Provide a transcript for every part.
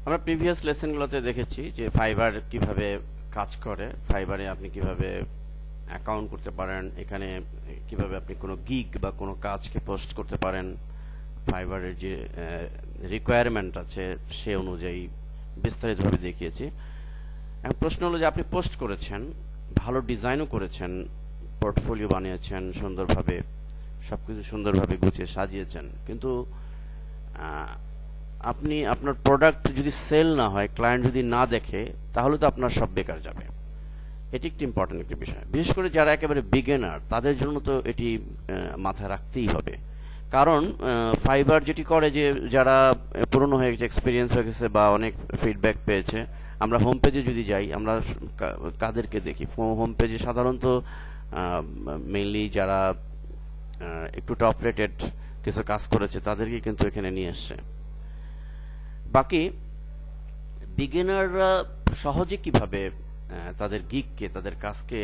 আমরা প্রিভিয়াস লেসনগুলোতে দেখেছি যে ফাইবার কিভাবে কাজ করে, ফাইবারে আপনি কিভাবে অ্যাকাউন্ট করতে পারেন, এখানে কিভাবে আপনি কোনো গিগ বা কোনো কাজকে পোস্ট করতে পারেন, ফাইবারের যে রিকোয়ারমেন্ট আছে সে অনুযায়ী বিস্তারিতভাবে দেখিয়েছি। এখন প্রশ্ন হলো যে আপনি পোস্ট করেছেন, ভালো ডিজাইনও করেছেন, পোর্টফোলিও বানিয়েছেন, সুন্দরভাবে সবকিছু সুন্দরভাবে গুছিয়ে সাজিয়েছেন, কিন্তু আপনি আপনার প্রোডাক্ট যদি সেল না হয়, ক্লায়েন্ট যদি না দেখে, তাহলে তো আপনার সব বেকার যাবে। এটি একটি ইম্পর্টেন্ট একটি বিষয়, বিশেষ করে যারা একেবারে বিগিনার তাদের জন্য তো এটি মাথায় রাখতেই হবে। কারণ ফাইবার যেটি করে যে যারা পুরনো হয়ে গেছে, এক্সপিরিয়েন্স হয়ে গেছে বা অনেক ফিডব্যাক পেয়েছে, আমরা হোম পেজে যদি যাই, আমরা কাদেরকে দেখি হোম পেজে? সাধারণত মেইনলি যারা একটু টপ রেটেড কিছু কাজ করেছে তাদেরকে কিন্তু এখানে নিয়ে এসছে। বাকি বিগিনাররা সহজে কিভাবে তাদের গিগকে, তাদের কাজকে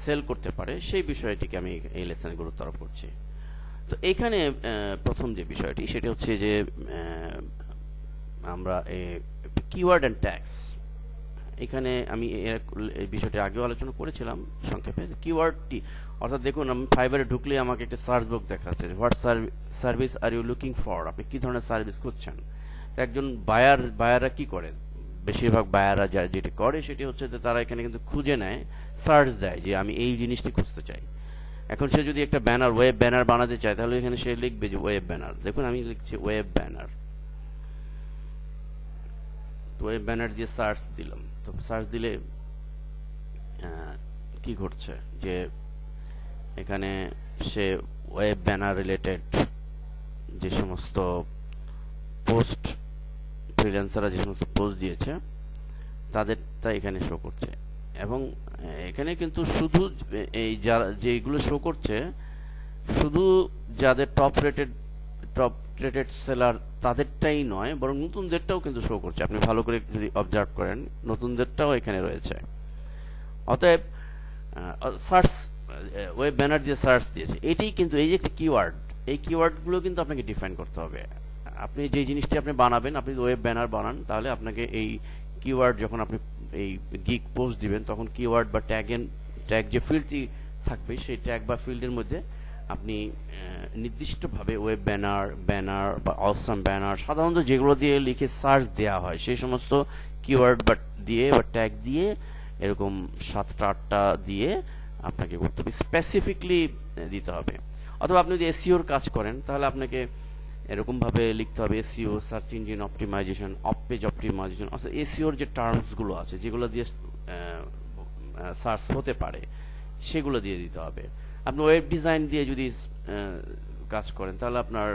সেল করতে পারে সেই বিষয়টিকে আমি এই লেসনে গুরুত্ব আরোপ করছি। তো এইখানে প্রথম যে বিষয়টি সেটা হচ্ছে যে আমরা কিওয়ার্ড অ্যান্ড ট্যাগস, এখানে আমি এই বিষয়টি আগেও আলোচনা করেছিলাম সংক্ষেপে। কিওয়ার্ডটি অর্থাৎ দেখুন, আমি ফাইবারে ঢুকলে আমাকে একটা সার্চ বক্স দেখাচ্ছে, what service are you looking for, আপনি কি ধরনের সার্ভিস খুঁজছেন। একজন বায়াররা কি করে, বেশিরভাগ বায়াররা যেটি করে সেটি হচ্ছে যে তারা এখানে কিন্তু খুঁজে নেয়, সার্চ দেয় যে আমি এই জিনিসটি খুঁজতে চাই। এখন সে যদি একটা ব্যানার, ওয়েব ব্যানার বানাতে চায়, তাহলে এখানে সে লিখবে যে ওয়েব ব্যানার। দেখুন আমি লিখছি ওয়েব ব্যানার, তো ওয়েব ব্যানার দিয়ে সার্চ দিলাম। তো সার্চ দিলে কি ঘটছে যে এখানে সে ওয়েব ব্যানার রিলেটেড যে সমস্ত পোস্ট, ফ্রিল্যান্সাররা যে সমস্ত পোস্ট দিয়েছে তাদেরটা এখানে শো করছে। এবং এখানে কিন্তু শুধু এই যারা যেগুলো শো করছে, শুধু যাদের টপ রেটেড সেলার তাদেরটাই নয়, বরং নতুনদেরটাও কিন্তু শো করছে। আপনি ভালো করে যদি অবজার্ভ করেন, নতুনদেরটাও এখানে রয়েছে। অতএব সার্চ, ওয়েব ব্যানার দিয়ে সার্চ দিয়েছে, এটাই কিন্তু এই যে একটা কিওয়ার্ড, এই কিওয়ার্ডগুলো কিন্তু আপনাকে ডিফাইন করতে হবে। আপনি যে জিনিসটি আপনি বানাবেন, আপনি ওয়েব ব্যানার বানান, তাহলে আপনাকে এই কিওয়ার্ড, যখন আপনি এই গিগ পোস্ট দিবেন, তখন কিওয়ার্ড বা ট্যাগ যে ফিল্ডটি থাকবে, সেই ট্যাগ বা ফিল্ডের মধ্যে আপনি নির্দিষ্টভাবে ওয়েব ব্যানার বা অসাম ব্যানার, সাধারণত যেগুলো দিয়ে লিখে সার্চ দেওয়া হয়, সেই সমস্ত কিওয়ার্ড বা দিয়ে বা ট্যাগ দিয়ে এরকম 7টা 8টা দিয়ে আপনাকে করতে হবে, স্পেসিফিকলি দিতে হবে। অথবা আপনি যদি এসইওর কাজ করেন, তাহলে আপনাকে এরকম ভাবে লিখতে হবে SEO, search engine optimisation, off page optimisation, অর্থাৎ এসইওর যে টার্মস গুলো আছে, যেগুলো দিয়ে সার্চ হতে পারে, সেগুলো দিয়ে দিতে হবে। আপনি ওয়েব ডিজাইন দিয়ে যদি কাজ করেন, তাহলে আপনার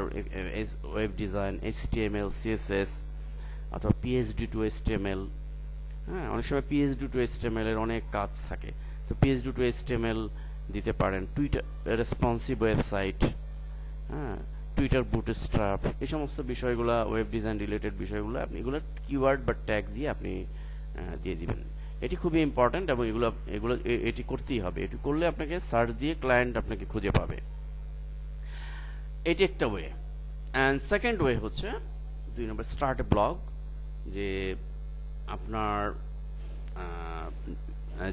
ওয়েব ডিজাইন, এইচটিএমএল, সিএসএস অথবা পিএইচডি টু এইচটিএমএল, হ্যাঁ, অনেক সময় পিএইচডি টু এইচটিএমএল এর অনেক কাজ থাকে, তো পিএইচডি টু এইচটিএমএল দিতে পারেন। টুইটার রেসপন্সিভ ওয়েবসাইট, হ্যাঁ, টুইটার বুটস্ট্র্যাপ, এই সমস্ত বিষয়গুলো, ওয়েব ডিজাইন রিলেটেড বিষয়গুলো আপনি এগুলো কিওয়ার্ড বা ট্যাগ দিয়ে আপনি দিয়ে দিবেন। এটি খুবই ইম্পর্টেন্ট এবং এটি করতেই হবে। এটি করলে আপনাকে সার্চ দিয়ে ক্লায়েন্ট আপনাকে খুঁজে পাবে। এটি একটা ওয়ে। অ্যান্ড সেকেন্ড ওয়ে হচ্ছে 2 নম্বর, স্টার্ট এ ব্লগ। যে আপনার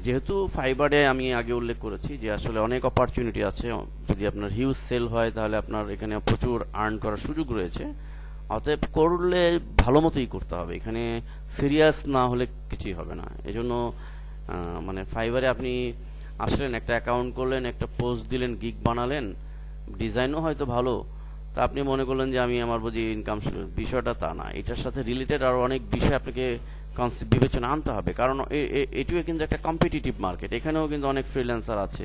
যেহেতু ফাইবারে আমি আগে উল্লেখ করেছি যে আসলে অনেক অপরচুনিটি আছে, যদি আপনার হিউজ সেল হয় তাহলে আপনার এখানে প্রচুর আর্ন করার সুযোগ রয়েছে। অতএব করলে ভালো মতোই করতে হবে, এখানে সিরিয়াস না হলে কিছুই হবে না। এজন্য মানে ফাইবারে আপনি আসলেন, একটা অ্যাকাউন্ট করলেন, একটা পোস্ট দিলেন, গিগ বানালেন, ডিজাইনও হয়তো ভালো, তা আপনি মনে করলেন যে আমি আমার বুঝি ইনকাম, বিষয়টা তা না। এটার সাথে রিলেটেড আরো অনেক বিষয় আপনাকে বিবেচনা আনতে হবে, কারণ এটিও কিন্তু একটা কম্পিটিটিভ মার্কেট, এখানেও কিন্তু অনেক ফ্রিল্যান্সার আছে।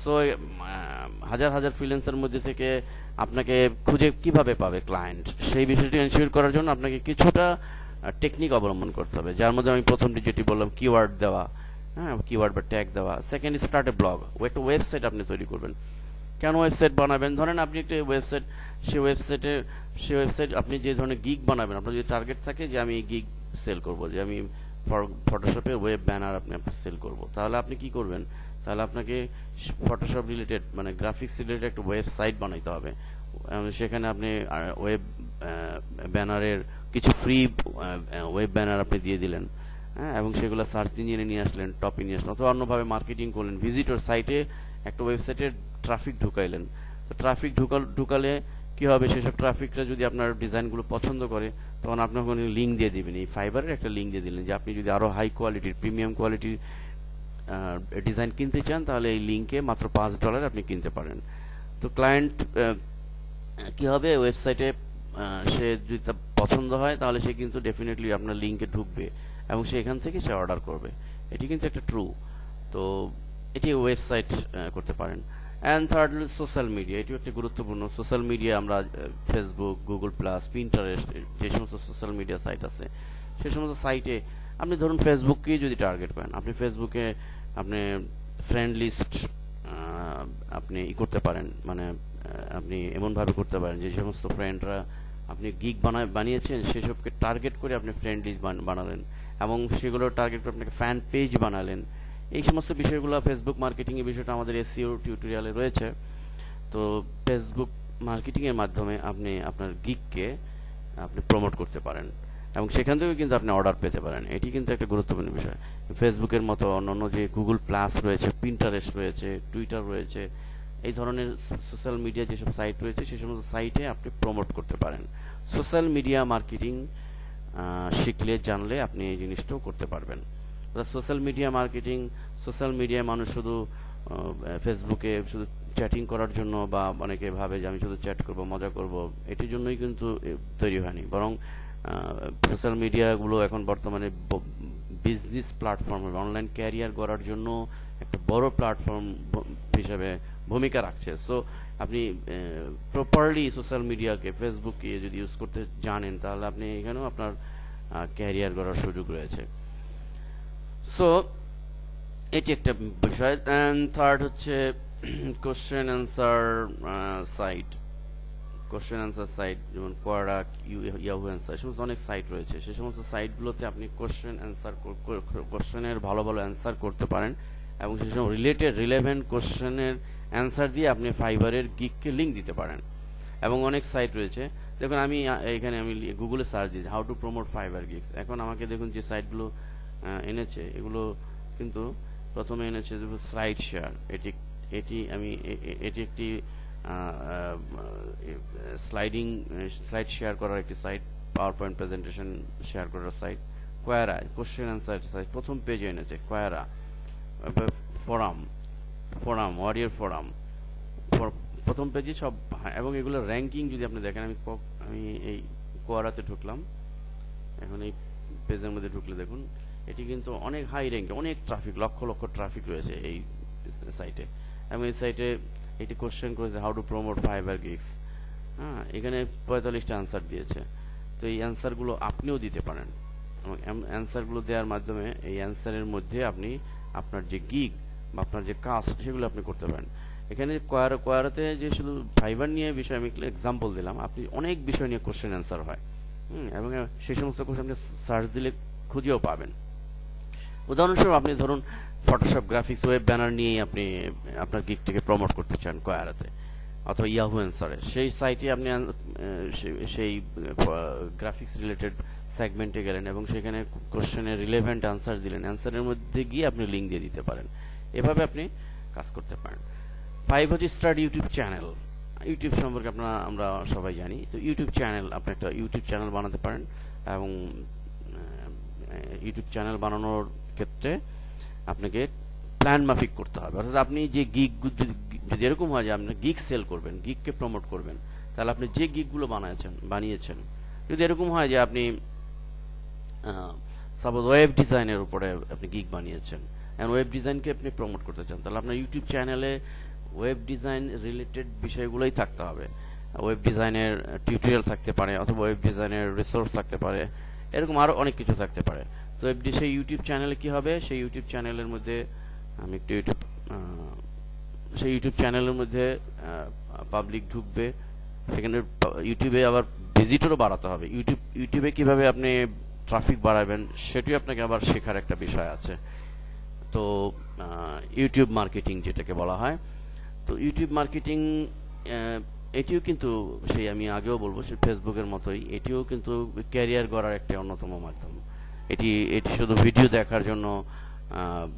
সো হাজার হাজার ফ্রিল্যান্সার মধ্যে থেকে আপনাকে খুঁজে কিভাবে পাবে ক্লায়েন্ট, সেই বিষয়টি এনশিওর করার জন্য আপনাকে কিছুটা টেকনিক অবলম্বন করতে হবে, যার মধ্যে আমি প্রথমটি যেটি বললাম কিওয়ার্ড দেওয়া, হ্যাঁ, কিওয়ার্ড বা ট্যাগ দেওয়া। সেকেন্ড, স্টার্ট এ ব্লগ, একটা ওয়েবসাইট আপনি তৈরি করবেন। কেন ওয়েবসাইট বানাবেন? ধরেন আপনি একটা ওয়েবসাইট, সেই ওয়েবসাইট আপনি যে ধরনের গিগ বানাবেন, আপনার যদি টার্গেট থাকে যে আমি গিগ সেল করব, যে আমি ফটোশপে ওয়েব ব্যানার আপনি সেল করব, তাহলে আপনি কি করবেন? তাহলে আপনাকে ফটোশপ রিলেটেড, মানে গ্রাফিক্স রিলেটেড একটা ওয়েবসাইট বানাইতে হবে। সেখানে আপনি ওয়েব ব্যানারের কিছু ফ্রি ওয়েব ব্যানার আপনি দিয়ে দিলেন, হ্যাঁ, এবং সেগুলো সার্চ ইঞ্জিনে নিয়ে আসলেন, টপে নিয়ে আসলেন, অথবা অন্যভাবে মার্কেটিং করলেন, ভিজিটর সাইটে একটা ওয়েবসাইটের ট্রাফিক ঢুকাইলেন। তো ট্রাফিক ঢুকালে কি হবে, সেসব ট্রাফিকটা যদি আপনার ডিজাইনগুলো পছন্দ করে তখন আপনার ওখানে লিঙ্ক দিয়ে দিবেন, এই ফাইবারের একটা লিঙ্ক দিয়ে দিলেন যে আপনি যদি আরো হাই কোয়ালিটির প্রিমিয়াম কোয়ালিটির ডিজাইন কিনতে চান তাহলে এই লিঙ্কে মাত্র $5 আপনি কিনতে পারেন। তো ক্লায়েন্ট কি হবে, ওয়েবসাইটে সে যদি তা পছন্দ হয় তাহলে সে কিন্তু ডেফিনেটলি আপনার লিঙ্কে ঢুকবে এবং সে এখান থেকে সে অর্ডার করবে। এটি কিন্তু একটা ট্রু। তো এটি ওয়েবসাইট করতে পারেন। অ্যান্ড থার্ডলি সোশ্যাল মিডিয়া, এটিও একটি গুরুত্বপূর্ণ। সোশ্যাল মিডিয়া আমরা ফেসবুক, গুগল প্লাস, পিন্টারেস্ট, যে সমস্ত সোশ্যাল মিডিয়া সাইট আছে সে সমস্ত সাইটে আপনি ধরুন ফেসবুককেই যদি টার্গেট করেন, আপনি ফেসবুকে আপনি ফ্রেন্ড লিস্ট আপনি করতে পারেন, মানে আপনি এমনভাবে করতে পারেন যে সমস্ত ফ্রেন্ডরা আপনি গিগ বানিয়েছেন সেসবকে টার্গেট করে আপনি ফ্রেন্ড লিস্ট বানালেন এবং সেগুলো টার্গেট করে আপনাকে ফ্যান পেজ বানালেন। এই সমস্ত বিষয়গুলো ফেসবুক মার্কেটিং এর বিষয়টা আমাদের এসইও টিউটোরিয়ালে রয়েছে। তো ফেসবুক মার্কেটিং এর মাধ্যমে আপনি আপনার গিগকে আপনি প্রমোট করতে পারেন এবং সেখান থেকেও কিন্তু আপনি অর্ডার পেতে পারেন। এটি কিন্তু একটা গুরুত্বপূর্ণ বিষয়। ফেসবুকের মতো অন্যান্য যে গুগল প্লাস রয়েছে, পিন্টারেস্ট রয়েছে, টুইটার রয়েছে, এই ধরনের সোশ্যাল মিডিয়া যেসব সাইট রয়েছে সেই সমস্ত সাইটে আপনি প্রমোট করতে পারেন। সোশ্যাল মিডিয়া মার্কেটিং শিখলে, জানলে আপনি এই জিনিসটাও করতে পারবেন। সোশ্যাল মিডিয়া মার্কেটিং, সোশ্যাল মিডিয়ায় মানুষ শুধু ফেসবুকে শুধু চ্যাটিং করার জন্য বা অনেকে ভাবে যে আমি শুধু চ্যাট করব, মজা করব, এটির জন্যই কিন্তু তৈরি হয়নি, বরং সোশ্যাল মিডিয়াগুলো এখন বর্তমানে বিজনেস প্ল্যাটফর্ম, অনলাইন ক্যারিয়ার গড়ার জন্য একটা বড় প্ল্যাটফর্ম হিসেবে ভূমিকা রাখছে। সো আপনি প্রপারলি সোশ্যাল মিডিয়াকে, ফেসবুককে যদি ইউজ করতে জানেন তাহলে আপনি এখানেও আপনার ক্যারিয়ার গড়ার সুযোগ রয়েছে। সো এটি একটা বিষয়। এন্ড থার্ড হচ্ছে question answer site. Question answer site যেমন কোয়ারা, ইয়াহু অ্যান্সার, সমস্ত অনেক সাইট রয়েছে। সেই সমস্ত সাইটগুলোতে আপনি কোশ্চেনের ভালো ভালো অ্যান্সার করতে পারেন এবং সেই সময় রিলেভেন্ট কোশ্চেনের অ্যান্সার দিয়ে আপনি ফাইবারের গিগকে লিঙ্ক দিতে পারেন। এবং অনেক সাইট রয়েছে, দেখুন আমি এখানে আমি গুগলে সার্চ দিই how to promote fibre gigs. এখন আমাকে দেখুন যে সাইটগুলো এনেছে, এগুলো কিন্তু প্রথমে এনেছে স্লাইড শেয়ার। এটি একটি স্লাইড শেয়ার করার একটি site, power point presentation share করার site. Quora, question answer site, প্রথম পেজে এনেছে কোয়ারা। ফোরাম, ওয়ারিয়র ফোরাম, প্রথম পেজে সব। এবং এগুলো র্যাঙ্কিং যদি আপনি দেখেন, আমি এই কোয়ারাতে ঢুকলাম, এখন এই পেজের মধ্যে ঢুকলে দেখুন এটি কিন্তু অনেক হাই র্যাঙ্কে, অনেক ট্রাফিক, লক্ষ লক্ষ ট্রাফিক রয়েছে এই সাইটে। এবং এই সাইটে এটি কোশ্চেন করেছে how to promote fibre gigs. হ্যাঁ, এখানে 45টা অ্যান্সার দিয়েছে। তো এই অ্যান্সারগুলো আপনিও দিতে পারেন এবং অ্যান্সারগুলো দেওয়ার মাধ্যমে এই অ্যান্সারের মধ্যে আপনি আপনার যে গিগ বা আপনার যে কাজ সেগুলো আপনি করতে পারেন। এখানে কোয়ারাতে যে শুধু ফাইবার নিয়ে বিষয় আমি এক্সাম্পল দিলাম, আপনি অনেক বিষয় নিয়ে কোশ্চেন অ্যান্সার হয় এবং সেই সমস্ত কোশ্চেন আপনি সার্চ দিলে খুঁজেও পাবেন। উদাহরণস্বরূপ আপনি ধরুন ফটোশপ, গ্রাফিক্স, ওয়েব ব্যানার নিয়েই আপনি আপনার গিগটিকে প্রমোট করতে চান কোয়ারাতে অথবা ইয়াহু অ্যান্সারে, সেই সাইটে আপনি সেই গ্রাফিক্স রিলেটেড সেগমেন্টে গেলেন এবং সেখানে কোশ্চেনের রিলেভেন্ট অ্যান্সার দিলেন, অ্যান্সারের মধ্যে গিয়ে আপনি লিঙ্ক দিয়ে দিতে পারেন। এভাবে আপনি কাজ করতে পারেন। 5 হচ্ছে স্টার্ট ইউটিউব চ্যানেল। ইউটিউব সম্পর্কে আমরা সবাই জানি। তো ইউটিউব চ্যানেল, আপনি একটা ইউটিউব চ্যানেল বানাতে পারেন এবং ইউটিউব চ্যানেল বানানোর ক্ষেত্রে আপনাকে প্ল্যান মাফিক করতে হবে। অর্থাৎ আপনি যে গিগ, যদি এরকম হয় যে আপনি গিগ সেল করবেন, গিগকে প্রমোট করবেন, তাহলে আপনি যে গিগগুলো বানিয়েছেন, যদি এরকম হয় যে আপনি সাপোজ ওয়েব ডিজাইনের উপরে আপনি গিগ বানিয়েছেন এবং ওয়েব ডিজাইনকে আপনি প্রমোট করতে চান, তাহলে আপনার ইউটিউব চ্যানেলে ওয়েব ডিজাইন রিলেটেড বিষয়গুলোই থাকতে হবে। ওয়েব ডিজাইনের টিউটোরিয়াল থাকতে পারে অথবা ওয়েব ডিজাইনের রিসোর্স থাকতে পারে, এরকম আরো অনেক কিছু থাকতে পারে। তো সেই ইউটিউব চ্যানেলে কি হবে, সেই ইউটিউব চ্যানেলের মধ্যে আমি একটু সেই ইউটিউব চ্যানেলের মধ্যে পাবলিক ঢুকবে, সেখানে ইউটিউবে আবার ভিজিটরও বাড়াতে হবে। ইউটিউবে কিভাবে আপনি ট্রাফিক বাড়াবেন সেটিও আপনাকে আবার শেখার একটা বিষয় আছে। তো ইউটিউব মার্কেটিং যেটাকে বলা হয়, তো ইউটিউব মার্কেটিং এটিও কিন্তু সেই আমি আগেও বলবো সে ফেসবুকের মতোই এটিও কিন্তু ক্যারিয়ার গড়ার একটা অন্যতম মাধ্যম। এটি এটি শুধু ভিডিও দেখার জন্য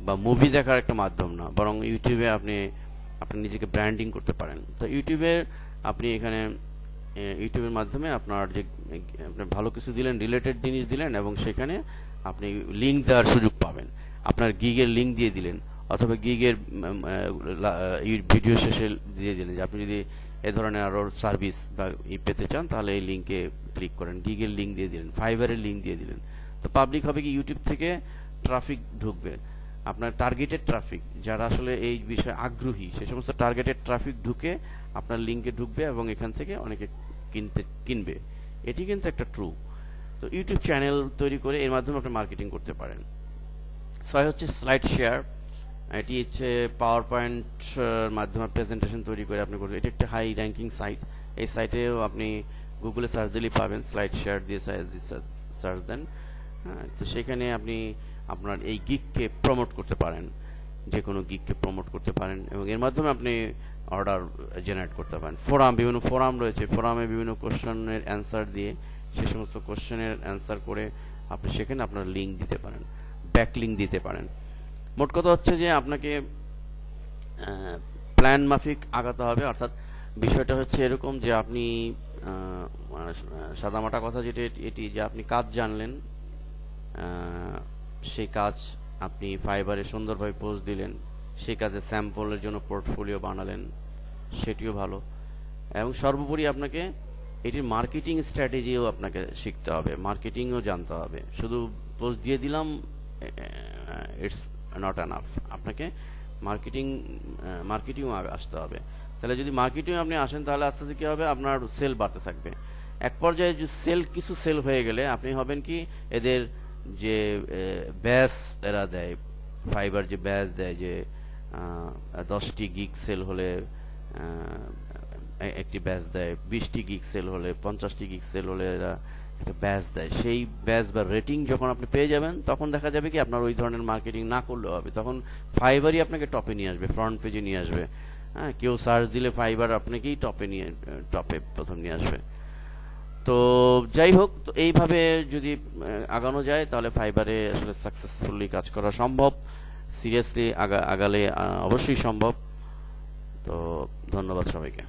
বা মুভি দেখার একটা মাধ্যম না, বরং ইউটিউবে আপনি আপনি নিজেকে ব্র্যান্ডিং করতে পারেন। তো ইউটিউবের আপনি এখানে ইউটিউবের মাধ্যমে আপনার যে আপনি ভালো কিছু দিলেন, রিলেটেড জিনিস দিলেন, এবং সেখানে আপনি লিঙ্ক দেওয়ার সুযোগ পাবেন। আপনার গিগের লিঙ্ক দিয়ে দিলেন, অথবা গিগের ভিডিও শেষে দিয়ে দিলেন যে আপনি যদি এ ধরনের আরো সার্ভিস বা পেতে চান তাহলে এই লিঙ্কে ক্লিক করেন, গিগের লিঙ্ক দিয়ে দিলেন, ফাইবারের লিঙ্ক দিয়ে দিলেন। তো পাবলিক হবে কি ইউটিউব থেকে ট্রাফিক ঢুকবে, আপনার টার্গেটেড ট্রাফিক, যারা আসলে এই বিষয়ে আগ্রহী সে সমস্ত টার্গেটেড ট্রাফিক ঢুকে আপনার লিঙ্কে ঢুকবে এবং এখান থেকে অনেকে কিনবে। এটি কিন্তু একটা ট্রু। তো ইউটিউব চ্যানেল তৈরি করে এর মাধ্যমে আপনি মার্কেটিং করতে পারেন। 6 হচ্ছে স্লাইড শেয়ার। এটি হচ্ছে পাওয়ার পয়েন্ট মাধ্যমে প্রেজেন্টেশন তৈরি করে আপনি করবেন। এটি একটা হাই র্যাঙ্কিং সাইট। এই সাইটেও আপনি গুগলে সার্চ দিলেই পাবেন, স্লাইড শেয়ার দিয়ে সার্চ দেন। হ্যাঁ, তো সেখানে আপনি আপনার এই গিগকে প্রমোট করতে পারেন, যে কোনো গিগকে প্রমোট করতে পারেন, এবং এর মাধ্যমে আপনি অর্ডার জেনারেট করতে পারেন। ফোরাম, বিভিন্ন ফোরাম রয়েছে, ফোরামে বিভিন্ন কোশ্চেনের অ্যান্সার দিয়ে সে সমস্ত কোশ্চেনের অ্যান্সার করে আপনি সেখানে আপনার লিঙ্ক দিতে পারেন, ব্যাক লিঙ্ক দিতে পারেন। মোট কথা হচ্ছে যে আপনাকে প্ল্যান মাফিক আগাতে হবে। অর্থাৎ বিষয়টা হচ্ছে এরকম যে আপনি সাদামাটা কথা যেটা এটি যে আপনি কাজ জানলেন, সেই কাজ আপনি ফাইবারে সুন্দরভাবে পোস্ট দিলেন, সেই কাজে স্যাম্পলের জন্য পোর্টফোলিও বানালেন, সেটিও ভালো। এবং সর্বোপরি আপনাকে এটির মার্কেটিং স্ট্র্যাটেজিও আপনাকে শিখতে হবে, মার্কেটিংও জানতে হবে। শুধু পোস্ট দিয়ে দিলাম ইটস নট এনাফ, আপনাকে মার্কেটিং আসতে হবে। তাহলে যদি মার্কেটিং আপনি আসেন তাহলে আস্তে আস্তে কি হবে, আপনার সেল বাড়তে থাকবে। এক পর্যায়ে কিছু সেল হয়ে গেলে আপনি হবেন কি, এদের যে ব্যাচ এরা দেয়, ফাইবার যে ব্যাচ দেয়, যে 10টি গিগ সেল হলে একটি ব্যাচ দেয়, 20টি গিগ সেল হলে, 50টি গিগ সেল হলে এরা একটা ব্যাচ দেয়। সেই ব্যাচ বা রেটিং যখন আপনি পেয়ে যাবেন তখন দেখা যাবে কি আপনার ওই ধরনের মার্কেটিং না করলেও হবে, তখন ফাইবারই আপনাকে টপে নিয়ে আসবে, ফ্রন্ট পেজে নিয়ে আসবে। হ্যাঁ, কেউ সার্চ দিলে ফাইবার আপনাকেই টপে প্রথম নিয়ে আসবে। তো যাই হোক, তো এইভাবে যদি আগানো যায় তাহলে ফাইবারে আসলে সাকসেসফুলি কাজ করা সম্ভব। সিরিয়াসলি আগালে অবশ্যই সম্ভব। তো ধন্যবাদ সবাইকে।